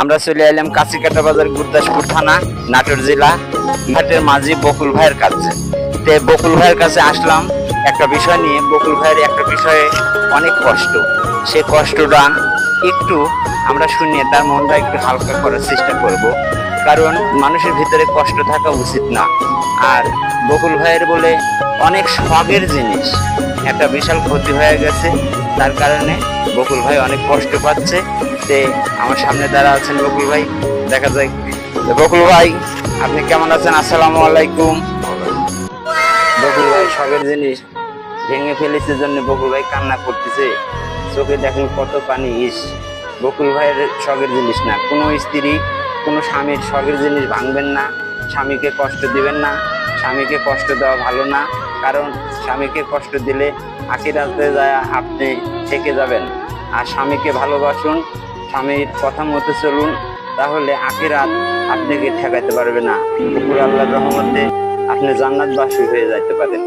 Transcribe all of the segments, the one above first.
আমরা চলে এলাম কাছিকাটা বাজার, গুরদাসপুর থানা, নাটোর জেলা। ঘাটের মাঝি বকুল ভাইয়ের কাছে। বকুল ভাইয়ের কাছে আসলাম একটা বিষয় নিয়ে। বকুল ভাইয়ের একটা বিষয়ে অনেক কষ্ট, সে কষ্টটা একটু আমরা শুনিয়ে তার মনটা একটু হালকা করার চেষ্টা করব, কারণ মানুষের ভিতরে কষ্ট থাকা উচিত না। আর বকুল ভাইয়ের বলে অনেক শখের জিনিস একটা বিশাল ক্ষতি হয়ে গেছে, তার কারণে বকুল ভাই অনেক কষ্ট পাচ্ছে। তে আমার সামনে দাঁড়া আছেন বকুল ভাই, দেখা যায়। বকুল ভাই, আপনি কেমন আছেন? আসসালামু আলাইকুম। বকুল ভাই শখের জিনিস ভেঙে ফেলেছে জন্য বকুল ভাই কান্না করতেছে, চোখে দেখেন কত পানি। বকুল ভাইয়ের শখের জিনিস না, কোনো স্ত্রী কোনো স্বামীর শখের জিনিস ভাঙবেন না, স্বামীকে কষ্ট দিবেন না। স্বামীকে কষ্ট দেওয়া ভালো না, কারণ স্বামীকে কষ্ট দিলে আখিরাতে যায় আপনি থেকে যাবেন। আর স্বামীকে ভালোবাসুন, স্বামীর কথা মতো চলুন, তাহলে আখিরাত আপনাকে ঠেকাইতে পারবে না। উপর আল্লাহর রহমতে আপনি জান্নাতবাসী হয়ে যাইতে পারেন।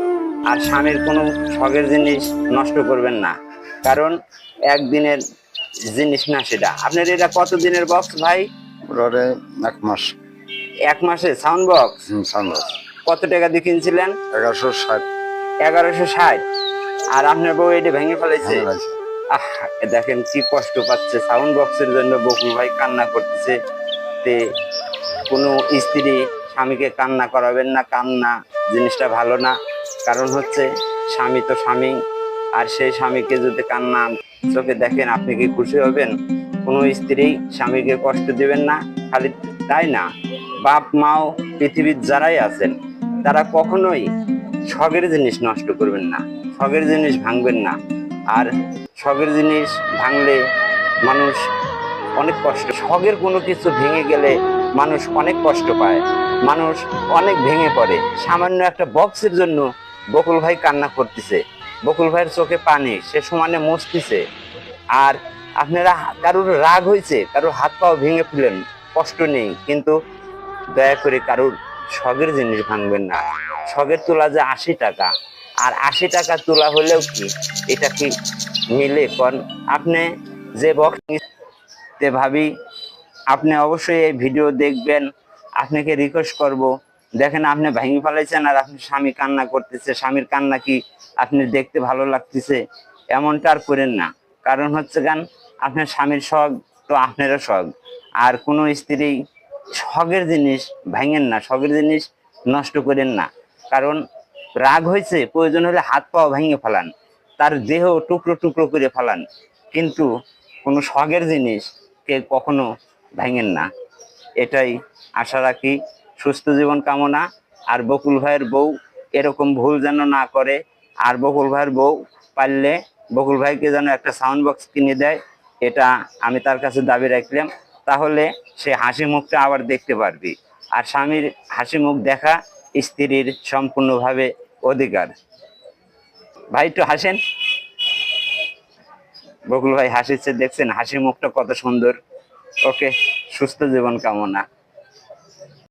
আর স্বামীর কোনো শখের জিনিস নষ্ট করবেন না, কারণ একদিনের জিনিস না সেটা। আপনার এটা কত দিনের বক্স ভাই? ওরে 1 মাস। 1 মাসে সাউন্ড বক্স? সাউন্ড বক্স কত টাকা দিয়ে কিনছিলেন? 1160। 1160। আর আপনার বউ এটা ভেঙে ফেলেছে? আহ, দেখেন কি কষ্ট পাচ্ছে সাউন্ড বক্সের জন্য। বকুল ভাই কান্না করতেছে। তে কোনো স্ত্রী স্বামীকে কান্না করাবেন না, কান্না জিনিসটা ভালো না। কারণ হচ্ছে স্বামী তো স্বামী, আর সেই স্বামীকে যদি কান্না চোখে দেখেন আপনি কি খুশি হবেন? কোনো স্ত্রী স্বামীকে কষ্ট দিবেন না। খালি তাই না, বাপ মাও পৃথিবীর যারাই আছেন তারা কখনোই শখের জিনিস নষ্ট করবেন না, শখের জিনিস ভাঙবেন না। আর শখের জিনিস ভাঙলে মানুষ অনেক কষ্ট, শখের কোনো কিছু ভেঙে গেলে মানুষ অনেক কষ্ট পায়, মানুষ অনেক ভেঙে পড়ে। সামান্য একটা বক্সের জন্য বকুল ভাই কান্না করতেছে, বকুল ভাইয়ের চোখে পানি, সে সমানে মুছতেছে। আর আপনারা কারোর রাগ হয়েছে, কারোর হাত পাও ভেঙে ফেলেন, কষ্ট নেই, কিন্তু দয়া করে কারোর শখের জিনিস ভাঙবেন না। শখের তোলা যে 80 টাকা, আর 80 টাকা তোলা হলেও কি এটা কি মিলে? কোন আপনি যে বক্স তে ভাবি আপনি অবশ্যই এই ভিডিও দেখবেন। আপনাকে রিকোয়েস্ট করব, দেখেন আপনি ভেঙে ফেলাইছেন আর আপনি স্বামী কান্না করতেছে, স্বামীর কান্না কি আপনি দেখতে ভালো লাগতেছে? এমনটা আর করেন না। কারণ হচ্ছে গান, আপনার স্বামীর শখ তো আপনারও শখ। আর কোনো স্ত্রী শখের জিনিস ভাঙেন না, শখের জিনিস নষ্ট করেন না। কারণ রাগ হয়েছে, প্রয়োজন হলে হাত পাও ভেঙে ফেলান, তার দেহ টুকরো টুকরো করে ফেলান, কিন্তু কোনো শখের জিনিস কে কখনো ভাঙেন না। এটাই আশা রাখি, সুস্থ জীবন কামনা। আর বকুল ভাইয়ের বউ এরকম ভুল যেন না করে। আর বকুল ভাইয়ের বউ পারলে বকুল ভাইকে যেন একটা সাউন্ড বক্স কিনে দেয়, এটা আমি তার কাছে দাবি রাখলাম। তাহলে সে হাসি মুখটা আবার দেখতে পারবি। আর স্বামীর হাসি মুখ দেখা স্ত্রীর সম্পূর্ণভাবে অধিকার। ভাই একটু হাসেন। বকুল ভাই হাসিচ্ছে, দেখছেন হাসি মুখটা কত সুন্দর। ওকে, সুস্থ জীবন কামনা।